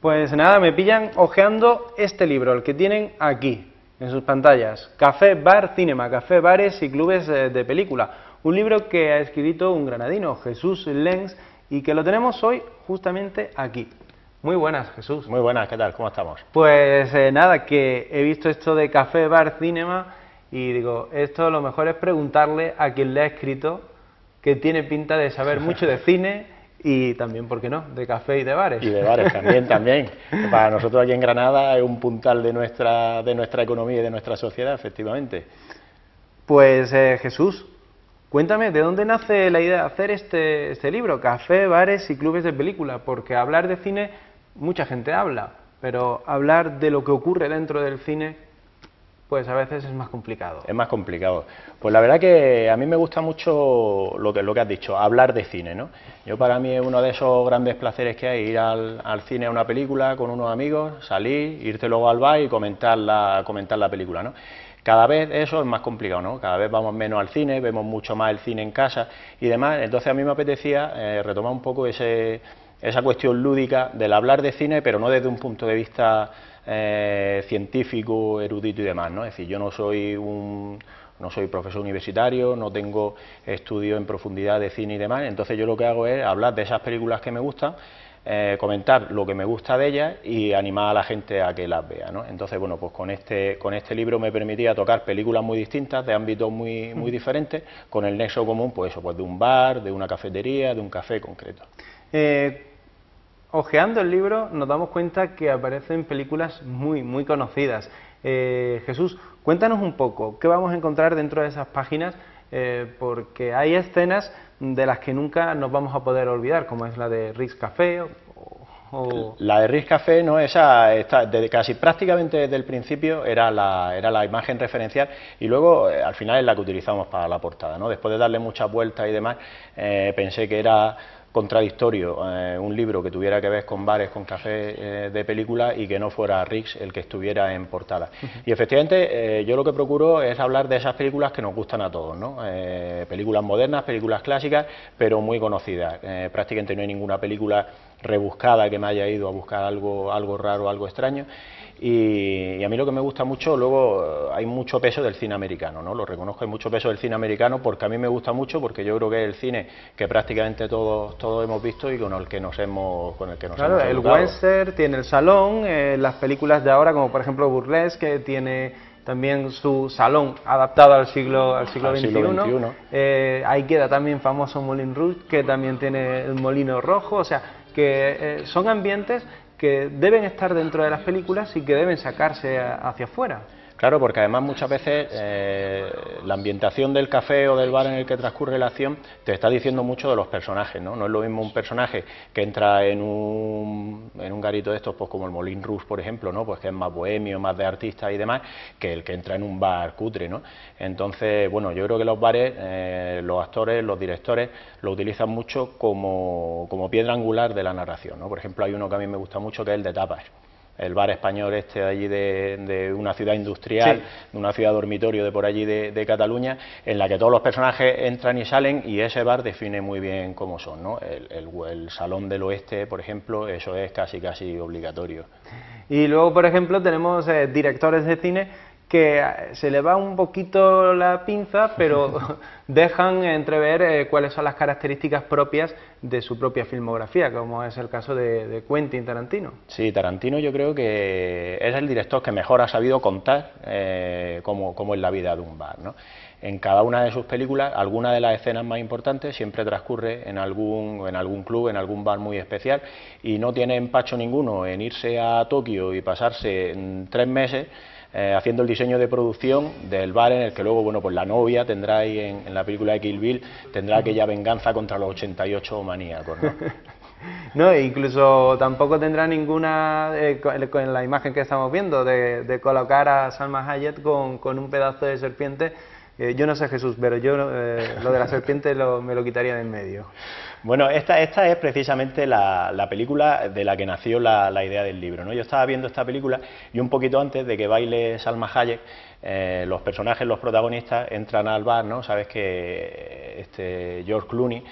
Pues nada, me pillan hojeando este libro, el que tienen aquí, en sus pantallas. Café, Bar, Cinema, Café, Bares y Clubes de Película. Un libro que ha escrito un granadino, Jesús Lens, y que lo tenemos hoy justamente aquí. Muy buenas, Jesús. Muy buenas, ¿qué tal? ¿Cómo estamos? Pues nada, que he visto esto de Café, Bar, Cinema y digo, esto lo mejor es preguntarle a quien le ha escrito, que tiene pinta de saber mucho de cine y también, ¿por qué no?, de café y de bares. Y de bares también. Para nosotros aquí en Granada es un puntal de nuestra economía y de nuestra sociedad, efectivamente. Pues Jesús, cuéntame, ¿de dónde nace la idea de hacer este libro, Café, Bares y Clubes de Película? Porque hablar de cine, mucha gente habla, pero hablar de lo que ocurre dentro del cine, pues a veces es más complicado. Es más complicado. Pues la verdad que a mí me gusta mucho lo que has dicho, hablar de cine, ¿no? Yo, para mí, es uno de esos grandes placeres que hay, ir al cine a una película con unos amigos, salir, irte luego al bar y comentar la película, ¿no? Cada vez eso es más complicado, ¿no? Cada vez vamos menos al cine, vemos mucho más el cine en casa y demás. Entonces a mí me apetecía retomar un poco esa cuestión lúdica del hablar de cine, pero no desde un punto de vista científico, erudito y demás, ¿no? Es decir, yo no soy profesor universitario, no tengo estudios en profundidad de cine y demás, entonces yo lo que hago es hablar de esas películas que me gustan, comentar lo que me gusta de ellas y animar a la gente a que las vea, ¿no? Entonces, bueno, pues con este libro me permitía tocar películas muy distintas, de ámbitos muy diferentes, con el nexo común, pues eso, pues de un bar, de una cafetería, de un café concreto. Hojeando el libro nos damos cuenta que aparecen películas muy conocidas. Jesús, cuéntanos un poco, ¿qué vamos a encontrar dentro de esas páginas? Porque hay escenas de las que nunca nos vamos a poder olvidar, como es la de Rick's Café o... La de Rick's Café, no, esa está casi prácticamente desde el principio era la imagen referencial y luego al final es la que utilizamos para la portada, ¿no? Después de darle muchas vueltas y demás, pensé que era contradictorio un libro que tuviera que ver con bares, con cafés de película y que no fuera Rick's el que estuviera en portada. Y efectivamente yo lo que procuro es hablar de esas películas que nos gustan a todos, ¿no? Películas modernas, películas clásicas, pero muy conocidas. Prácticamente no hay ninguna película rebuscada que me haya ido a buscar algo raro, algo extraño. Y a mí lo que me gusta mucho, luego hay mucho peso del cine americano, ¿no? Lo reconozco, hay mucho peso del cine americano porque a mí me gusta mucho, porque yo creo que es el cine que prácticamente todos hemos visto y con el que nos hemos Claro, el western tiene el salón, las películas de ahora, como por ejemplo Burlesque, que tiene también su salón adaptado al siglo XXI. Ahí queda también famoso Moulin Rouge, que también tiene el molino rojo, o sea, que son ambientes que deben estar dentro de las películas y que deben sacarse hacia afuera. Claro, porque además muchas veces la ambientación del café o del bar en el que transcurre la acción te está diciendo mucho de los personajes, ¿no? No es lo mismo un personaje que entra en un garito de estos, pues como el Moulin Rouge, por ejemplo, ¿no? Pues que es más bohemio, más de artistas y demás, que el que entra en un bar cutre, ¿no? Entonces, bueno, yo creo que los bares, los actores, los directores, lo utilizan mucho como piedra angular de la narración, ¿no? Por ejemplo, hay uno que a mí me gusta mucho, que es el de Tapas. El bar español este de allí de una ciudad industrial, sí, de una ciudad dormitorio de por allí de Cataluña, en la que todos los personajes entran y salen y ese bar define muy bien cómo son, ¿no? El Salón del Oeste, por ejemplo, eso es casi obligatorio. Y luego, por ejemplo, tenemos directores de cine que se le va un poquito la pinza, pero dejan entrever cuáles son las características propias de su propia filmografía, como es el caso de Quentin Tarantino. Sí, Tarantino yo creo que es el director que mejor ha sabido contar cómo es la vida de un bar, ¿no? En cada una de sus películas, alguna de las escenas más importantes siempre transcurre en algún club, en algún bar muy especial, y no tiene empacho ninguno en irse a Tokio y pasarse 3 meses haciendo el diseño de producción del bar en el que luego, bueno, pues la novia tendrá ahí en la película de Kill Bill, tendrá aquella venganza contra los 88 maníacos, ¿no? No, incluso tampoco tendrá ninguna, con la imagen que estamos viendo, de colocar a Salma Hayek con un pedazo de serpiente. Yo no sé, Jesús, pero yo lo de la serpiente me lo quitaría de en medio. Bueno, esta es precisamente la película de la que nació la idea del libro, ¿no? Yo estaba viendo esta película y un poquito antes de que baile Salma Hayek, los personajes, los protagonistas, entran al bar, ¿no? Sabes que George Clooney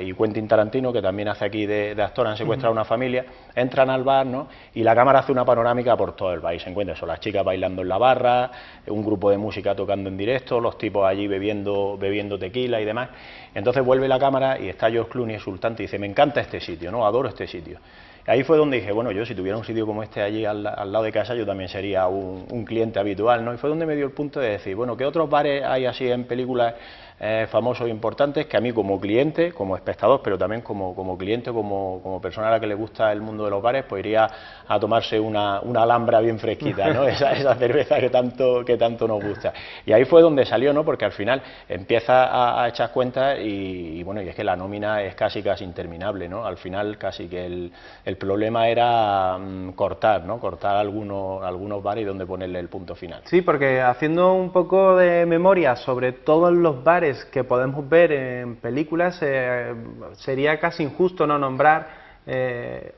y Quentin Tarantino, que también hace aquí de actor, han secuestrado a una familia, entran al bar, ¿no? Y la cámara hace una panorámica por todo el bar y se encuentra eso, las chicas bailando en la barra, un grupo de música tocando en directo, los tipos allí bebiendo tequila y demás. Entonces vuelve la cámara y está George Clooney exultante y dice, me encanta este sitio, ¿no? Adoro este sitio. Ahí fue donde dije, bueno, yo si tuviera un sitio como este allí al lado de casa, yo también sería un cliente habitual, ¿no? Y fue donde me dio el punto de decir, bueno, ¿qué otros bares hay así en películas famosos e importantes que a mí como cliente, como espectador, pero también como cliente, como persona a la que le gusta el mundo de los bares, pues iría a tomarse una Alhambra bien fresquita, ¿no? Esa cerveza que tanto nos gusta. Y ahí fue donde salió, ¿no? Porque al final empieza a echar cuentas y bueno, y es que la nómina es casi interminable, ¿no? Al final casi que el problema era cortar, ¿no? Cortar algunos bares y donde ponerle el punto final. Sí, porque haciendo un poco de memoria sobre todos los bares que podemos ver en películas, sería casi injusto no nombrar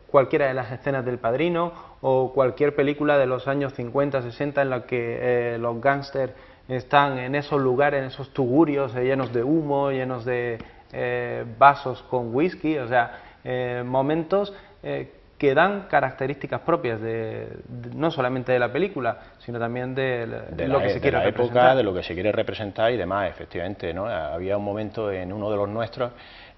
cualquiera de las escenas del Padrino o cualquier película de los años 50, 60 en la que los gángsters están en esos lugares, en esos tugurios llenos de humo, llenos de vasos con whisky, o sea, momentos que dan características propias no solamente de la película, sino también de lo que se quiere representar. Época, de lo que se quiere representar y demás, efectivamente, ¿no? Había un momento en uno de los nuestros,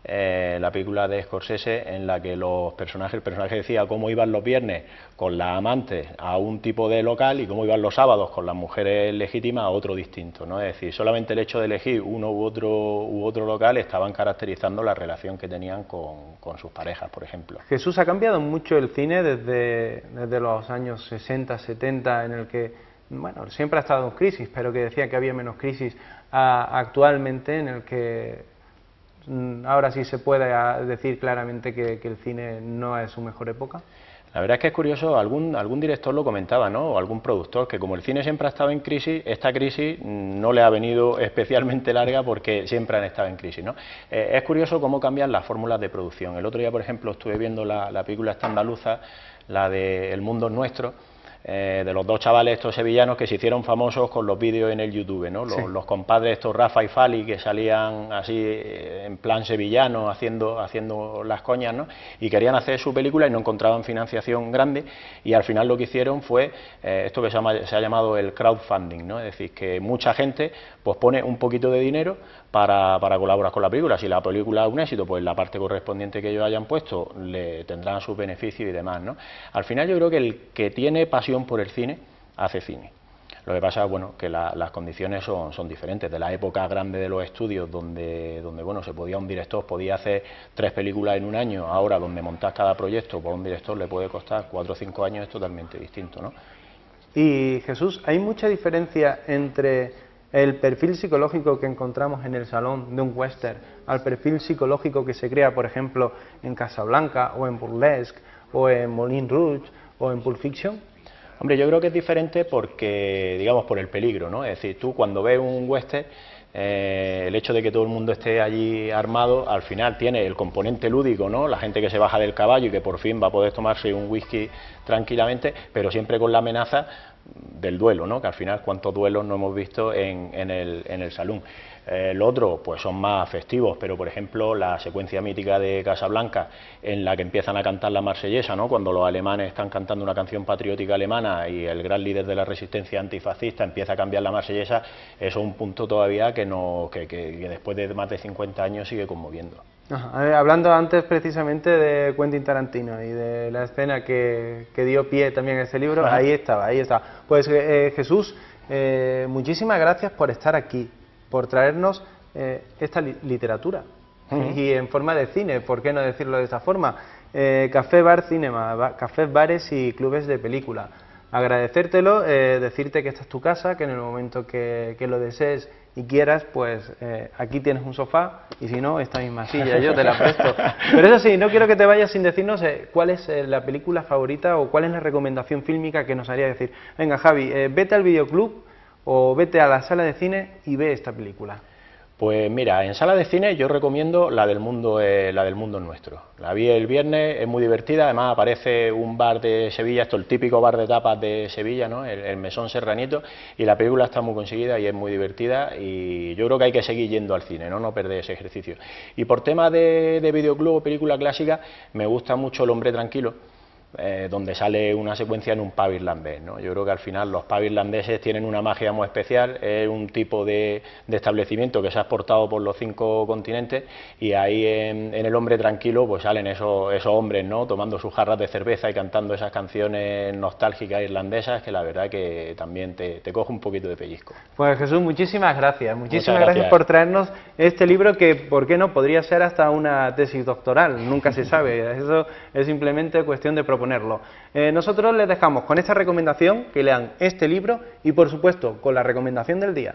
la película de Scorsese, en la que el personaje decía cómo iban los viernes con las amantes a un tipo de local y cómo iban los sábados con las mujeres legítimas a otro distinto, ¿no? Es decir, solamente el hecho de elegir uno u otro local estaban caracterizando la relación que tenían con sus parejas, por ejemplo. Jesús, ha cambiado mucho el cine desde los años 60, 70, en el que, bueno, siempre ha estado en crisis, pero que decía que había menos crisis actualmente, en el que ahora sí se puede decir claramente que el cine no es su mejor época. La verdad es que es curioso, algún director lo comentaba, ¿no? O algún productor, que como el cine siempre ha estado en crisis, esta crisis no le ha venido especialmente larga porque siempre han estado en crisis, ¿no? Es curioso cómo cambian las fórmulas de producción. El otro día, por ejemplo, estuve viendo la película esta andaluza, la de El mundo es nuestro, de los dos chavales estos sevillanos que se hicieron famosos con los vídeos en el YouTube, ¿no? Sí. Los compadres estos Rafa y Fali, que salían así en plan sevillano haciendo las coñas, ¿no? Y querían hacer su película y no encontraban financiación grande y al final lo que hicieron fue esto que se ha llamado el crowdfunding, ¿no? Es decir, que mucha gente pues pone un poquito de dinero para colaborar con la película. Si la película es un éxito, pues la parte correspondiente que ellos hayan puesto le tendrán sus beneficios y demás, ¿no? Al final yo creo que el que tiene pasión por el cine hace cine. Lo que pasa es bueno, que las condiciones son diferentes. De la época grande de los estudios, donde bueno, un director podía hacer 3 películas en un año, ahora donde montar cada proyecto por un director le puede costar 4 o 5 años, es totalmente distinto, ¿no? Y Jesús, ¿hay mucha diferencia entre el perfil psicológico que encontramos en el salón de un western al perfil psicológico que se crea, por ejemplo, en Casablanca o en Burlesque o en Moulin Rouge o en Pulp Fiction? Hombre, yo creo que es diferente porque, digamos, por el peligro, ¿no? Es decir, tú cuando ves un western, el hecho de que todo el mundo esté allí armado, al final tiene el componente lúdico, ¿no? La gente que se baja del caballo y que por fin va a poder tomarse un whisky tranquilamente, pero siempre con la amenaza del duelo, ¿no? Que al final cuántos duelos no hemos visto en el salón. Lo otro, pues son más festivos, pero por ejemplo la secuencia mítica de Casablanca en la que empiezan a cantar la marsellesa, ¿no? Cuando los alemanes están cantando una canción patriótica alemana y el gran líder de la resistencia antifascista empieza a cambiar la marsellesa, eso es un punto todavía que después de más de 50 años sigue conmoviendo. Ajá. Hablando antes precisamente de Quentin Tarantino y de la escena que dio pie también a ese libro, ajá, ahí estaba. Pues Jesús, muchísimas gracias por estar aquí, por traernos esta literatura y en forma de cine, ¿por qué no decirlo de esta forma? Café, bar, cinema, cafés, bares y clubes de película. Agradecértelo, decirte que esta es tu casa, que en el momento que lo desees y quieras, pues aquí tienes un sofá y si no, esta misma silla, yo te la presto. Pero eso sí, no quiero que te vayas sin decirnos cuál es la película favorita o cuál es la recomendación fílmica que nos haría decir, venga Javi, vete al videoclub o vete a la sala de cine y ve esta película. Pues mira, en sala de cine yo recomiendo la del mundo nuestro. La vi el viernes, es muy divertida, además aparece un bar de Sevilla, esto el típico bar de tapas de Sevilla, ¿no? El Mesón Serranito, y la película está muy conseguida y es muy divertida, y yo creo que hay que seguir yendo al cine, no perder ese ejercicio. Y por tema de videoclub o película clásica, me gusta mucho El hombre tranquilo, donde sale una secuencia en un pub irlandés, ¿no? Yo creo que al final los pubs irlandeses tienen una magia muy especial, es un tipo de establecimiento que se ha exportado por los 5 continentes, y ahí en El hombre tranquilo pues salen esos hombres, ¿no? Tomando sus jarras de cerveza y cantando esas canciones nostálgicas irlandesas, que la verdad que también te coge un poquito de pellizco. Pues Jesús, muchísimas gracias por traernos este libro que, ¿por qué no?, podría ser hasta una tesis doctoral, nunca se sabe, eso es simplemente cuestión de proponerlo. Nosotros les dejamos con esta recomendación, que lean este libro y por supuesto con la recomendación del día.